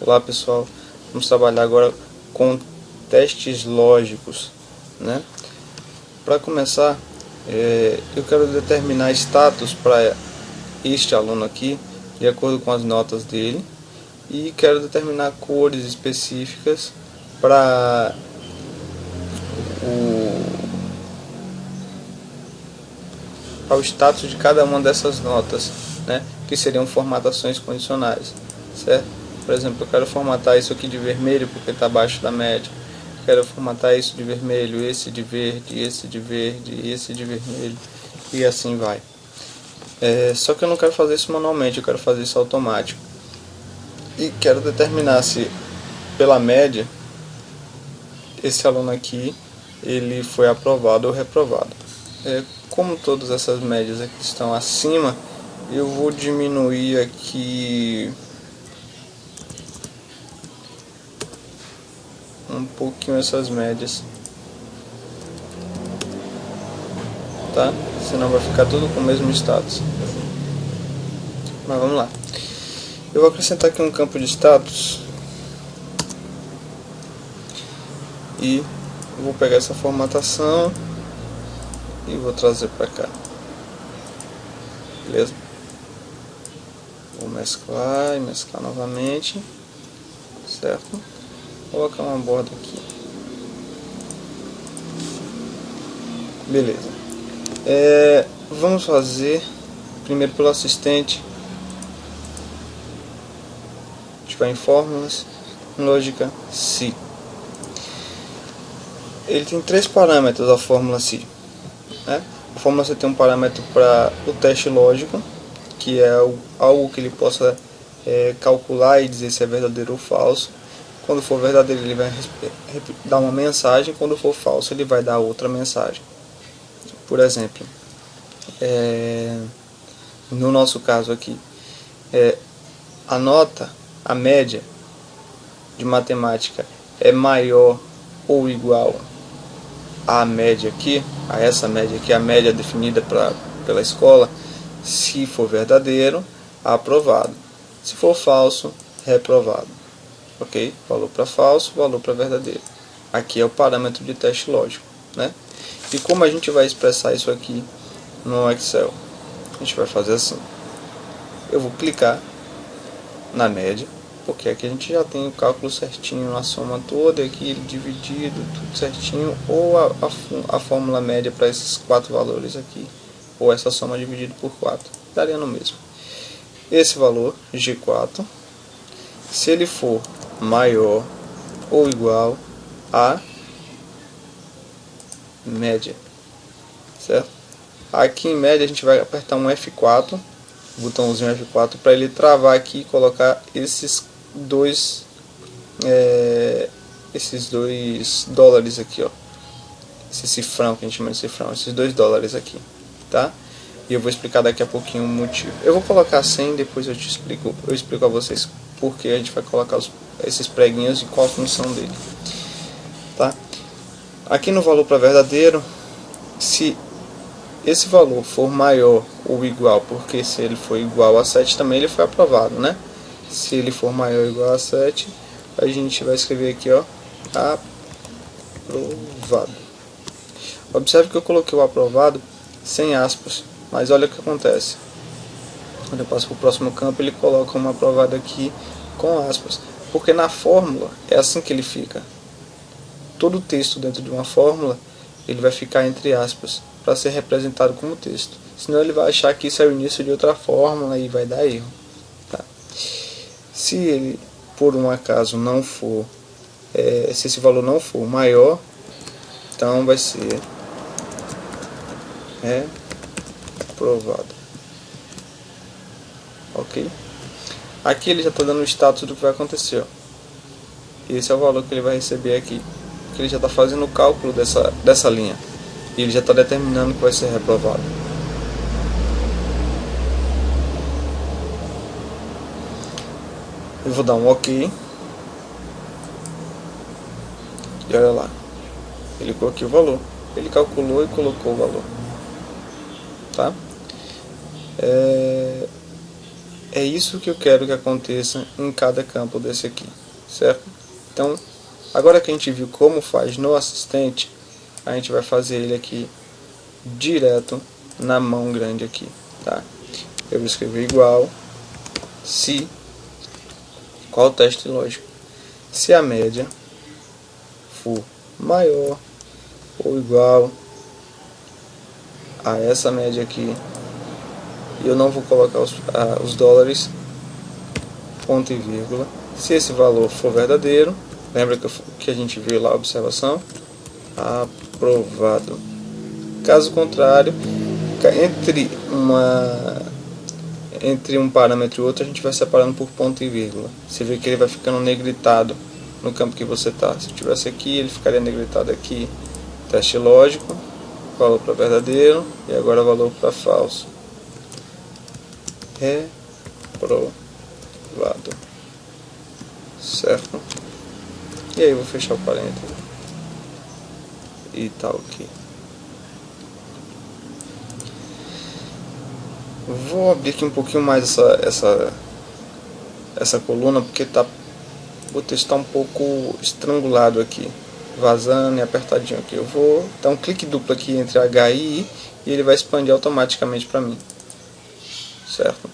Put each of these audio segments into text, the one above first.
Olá pessoal, vamos trabalhar agora com testes lógicos, né? Para começar, eu quero determinar status para este aluno aqui, de acordo com as notas dele, e quero determinar cores específicas para o status de cada uma dessas notas, né? Que seriam formatações condicionais, certo? Por exemplo, eu quero formatar isso aqui de vermelho porque está abaixo da média. Quero formatar isso de vermelho, esse de verde, esse de verde, esse de vermelho, e assim vai. Só que eu não quero fazer isso manualmente, eu quero fazer isso automático. E quero determinar se, pela média, esse aluno aqui ele foi aprovado ou reprovado. Como todas essas médias aqui estão acima, eu vou diminuir aqui um pouquinho essas médias, tá? Senão vai ficar tudo com o mesmo status. Mas vamos lá. Eu vou acrescentar aqui um campo de status e vou pegar essa formatação e vou trazer para cá. Beleza? Vou mesclar e mesclar novamente, certo? Vou colocar uma borda aqui. Beleza. Vamos fazer primeiro pelo assistente. A gente vai em fórmulas, lógica SI. Ele tem três parâmetros, a fórmula SI, né? A fórmula SI tem um parâmetro para o teste lógico, que é algo que ele possa calcular e dizer se é verdadeiro ou falso. Quando for verdadeiro ele vai dar uma mensagem, quando for falso ele vai dar outra mensagem. Por exemplo, no nosso caso aqui, a média de matemática é maior ou igual à média aqui, a essa média aqui, a média definida pela escola. Se for verdadeiro, aprovado. Se for falso, reprovado. Ok? Valor para falso, valor para verdadeiro. Aqui é o parâmetro de teste lógico, né? E como a gente vai expressar isso aqui no Excel? A gente vai fazer assim. Eu vou clicar na média, porque aqui a gente já tem o cálculo certinho, a soma toda aqui dividido, tudo certinho, ou a fórmula média para esses quatro valores aqui, ou essa soma dividida por 4, daria no mesmo. Esse valor, G4, se ele for maior ou igual a média, certo? Aqui em média a gente vai apertar um F4, botãozinho F4, para ele travar aqui e colocar esses dois dólares aqui, ó. Esse cifrão que a gente chama de cifrão, esses $2 aqui, tá? E eu vou explicar daqui a pouquinho o motivo. Eu vou colocar 100, depois eu explico a vocês porque a gente vai colocar esses preguinhos e qual a função dele, tá? Aqui no valor para verdadeiro, se esse valor for maior ou igual, porque se ele for igual a 7 também ele foi aprovado, né? Se ele for maior ou igual a 7, a gente vai escrever aqui, ó, aprovado. Observe que eu coloquei o aprovado sem aspas, mas olha o que acontece. Quando eu passo para o próximo campo, ele coloca uma aprovado aqui com aspas, porque na fórmula é assim que ele fica. Todo o texto dentro de uma fórmula ele vai ficar entre aspas para ser representado como texto. Senão ele vai achar que isso é o início de outra fórmula e vai dar erro. Tá? Se ele por um acaso não for, se esse valor não for maior, então vai ser aprovado. Ok? Aqui ele já está dando o status do que vai acontecer. Ó. Esse é o valor que ele vai receber aqui. Que ele já está fazendo o cálculo dessa linha. E ele já está determinando que vai ser reprovado. Eu vou dar um OK. E olha lá. Ele colocou aqui o valor. Ele calculou e colocou o valor. Tá? É isso que eu quero que aconteça em cada campo desse aqui, certo? Então, agora que a gente viu como faz no assistente, a gente vai fazer ele aqui direto na mão grande aqui, tá? Eu vou escrever igual se, qual o teste lógico? Se a média for maior ou igual a essa média aqui, e eu não vou colocar os dólares, ponto e vírgula. Se esse valor for verdadeiro, lembra que a gente viu lá a observação? Aprovado. Caso contrário, entre um parâmetro e outro, a gente vai separando por ponto e vírgula. Você vê que ele vai ficando negritado no campo que você está. Se tivesse aqui, ele ficaria negritado aqui. Teste lógico, valor para verdadeiro, e agora valor para falso. Reprovado. Certo? E aí eu vou fechar o parênteses. E tá ok. Vou abrir aqui um pouquinho mais essa coluna, porque o texto está um pouco estrangulado aqui, vazando e apertadinho aqui. Eu vou dar um clique duplo aqui entre H e I e ele vai expandir automaticamente para mim, certo?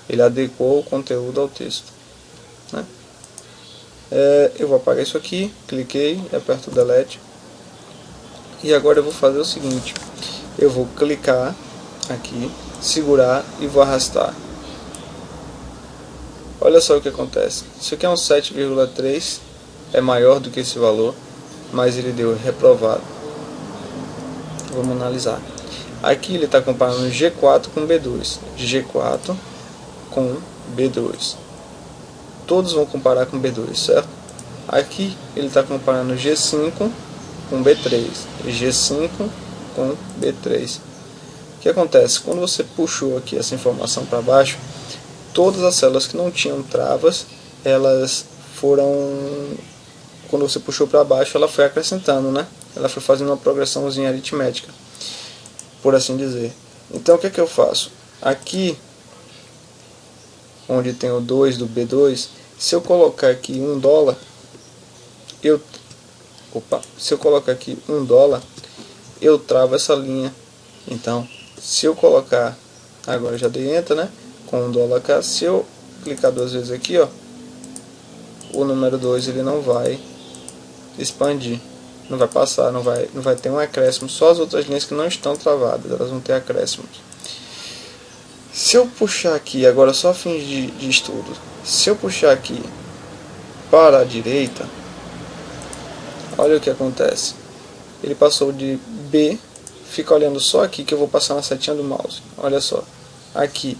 Ele adequou o conteúdo ao texto, né? Eu vou apagar isso aqui, cliquei e aperto Delete. E agora eu vou fazer o seguinte, eu vou clicar aqui, segurar e vou arrastar. Olha só o que acontece. Isso aqui é um 7,3, é maior do que esse valor, mas ele deu reprovado. Vamos analisar. Aqui ele está comparando G4 com B2, G4 com B2. Todos vão comparar com B2, certo? Aqui ele está comparando G5 com B3, G5 com B3. O que acontece? Quando você puxou aqui essa informação para baixo, todas as células que não tinham travas, elas foram, quando você puxou para baixo, ela foi acrescentando, né? Ela foi fazendo uma progressãozinha aritmética, por assim dizer. Então o que é que eu faço? Aqui, onde tem o 2 do B2, se eu colocar aqui $1, se eu colocar aqui $1, eu travo essa linha. Então, se eu colocar, agora já dei enter, né? Com $, cá, se eu clicar duas vezes aqui, ó, o número 2 ele não vai expandir, não vai passar, não vai ter um acréscimo. Só as outras linhas que não estão travadas, elas vão ter acréscimos. Se eu puxar aqui, agora só a fins de estudo, se eu puxar aqui para a direita, olha o que acontece. Ele passou de B, fica olhando só aqui que eu vou passar na setinha do mouse. Olha só, aqui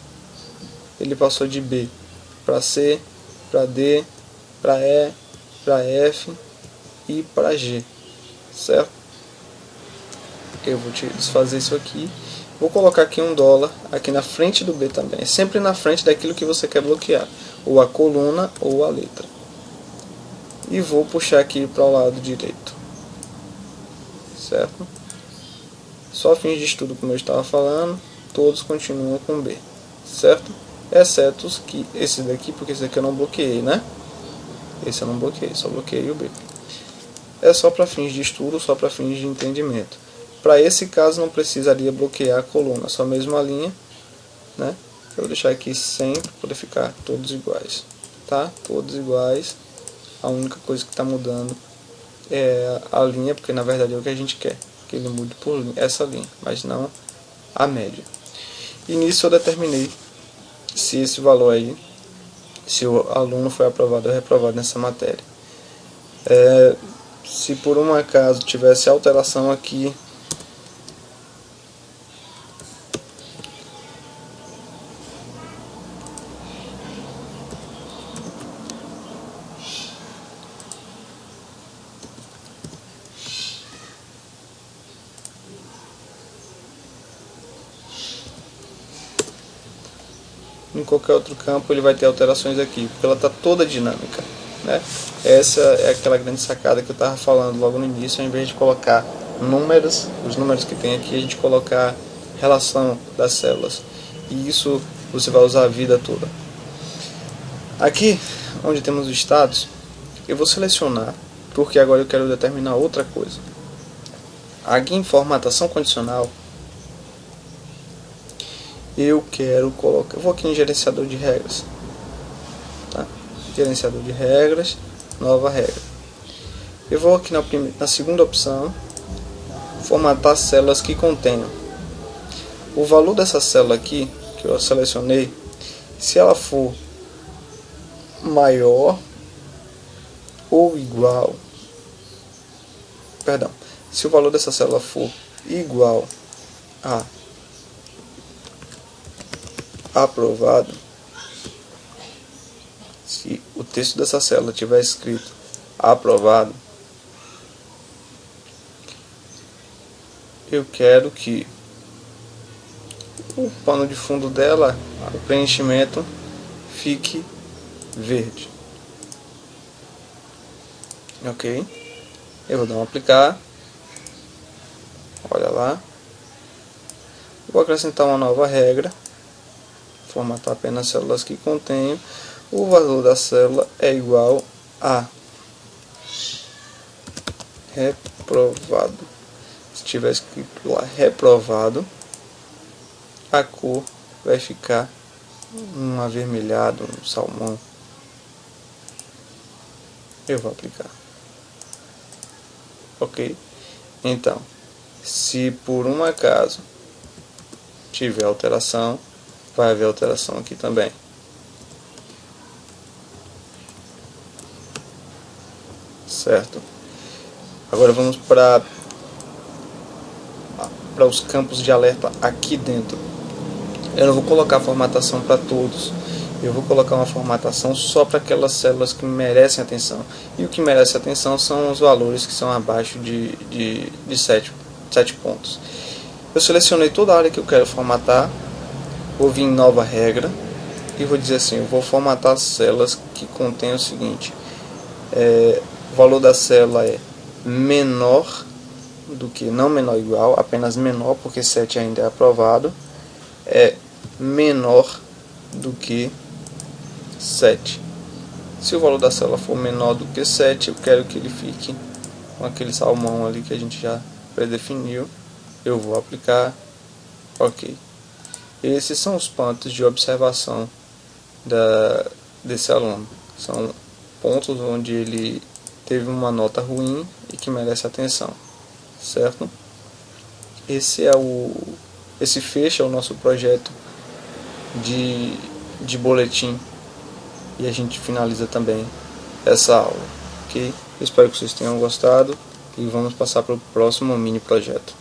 ele passou de B para C, para D, para E, para F e para G, certo? Eu vou desfazer isso aqui. Vou colocar aqui $1 aqui na frente do B também. É sempre na frente daquilo que você quer bloquear, ou a coluna ou a letra. E vou puxar aqui para o lado direito, certo? Só fins de estudo, como eu estava falando, todos continuam com B, certo? Exceto esse daqui, porque esse daqui eu não bloqueei, né? Esse eu não bloqueei, só bloqueei o B. É só para fins de estudo, só para fins de entendimento. Para esse caso não precisaria bloquear a coluna, só mesmo a linha, né? Eu vou deixar aqui 100 para poder ficar todos iguais, tá? Todos iguais. A única coisa que está mudando é a linha, porque na verdade é o que a gente quer, que ele mude por essa linha, mas não a média. E nisso eu determinei se esse valor aí, se o aluno foi aprovado ou reprovado nessa matéria. Se por um acaso tivesse alteração aqui, em qualquer outro campo ele vai ter alterações aqui, porque ela está toda dinâmica, né? Essa é aquela grande sacada que eu estava falando logo no início. Ao invés de colocar números, os números que tem aqui, a gente colocar relação das células, e isso você vai usar a vida toda. Aqui, onde temos os estados, eu vou selecionar, porque agora eu quero determinar outra coisa. Aqui em formatação condicional, eu quero colocar, eu vou aqui em gerenciador de regras, tá? Gerenciador de regras, nova regra. Eu vou aqui na segunda opção, formatar células que contenham. O valor dessa célula aqui, que eu selecionei, se ela for maior ou igual, perdão, se o valor dessa célula for igual a aprovado, se o texto dessa célula tiver escrito aprovado, eu quero que o pano de fundo dela, o preenchimento, fique verde. Ok? Eu vou dar um aplicar. Olha lá. Vou acrescentar uma nova regra. Formatar apenas células que contenham. O valor da célula é igual a reprovado. Se tiver escrito lá reprovado, a cor vai ficar um avermelhado, um salmão. Eu vou aplicar. Ok? Então, se por um acaso tiver alteração, vai haver alteração aqui também. Certo? Agora vamos para os campos de alerta aqui dentro. Eu não vou colocar formatação para todos. Eu vou colocar uma formatação só para aquelas células que merecem atenção. E o que merece atenção são os valores que são abaixo de 7 pontos. Eu selecionei toda a área que eu quero formatar. Vou vir em nova regra. E vou dizer assim, eu vou formatar células que contêm o seguinte. O valor da célula é menor do que, não menor igual, apenas menor, porque 7 ainda é aprovado. É menor do que 7. Se o valor da célula for menor do que 7, eu quero que ele fique com aquele salmão ali que a gente já predefiniu. Eu vou aplicar. Ok. Esses são os pontos de observação desse aluno. São pontos onde ele teve uma nota ruim e que merece atenção. Certo? Esse fecha o nosso projeto de boletim. E a gente finaliza também essa aula. Ok? Espero que vocês tenham gostado. E vamos passar para o próximo mini projeto.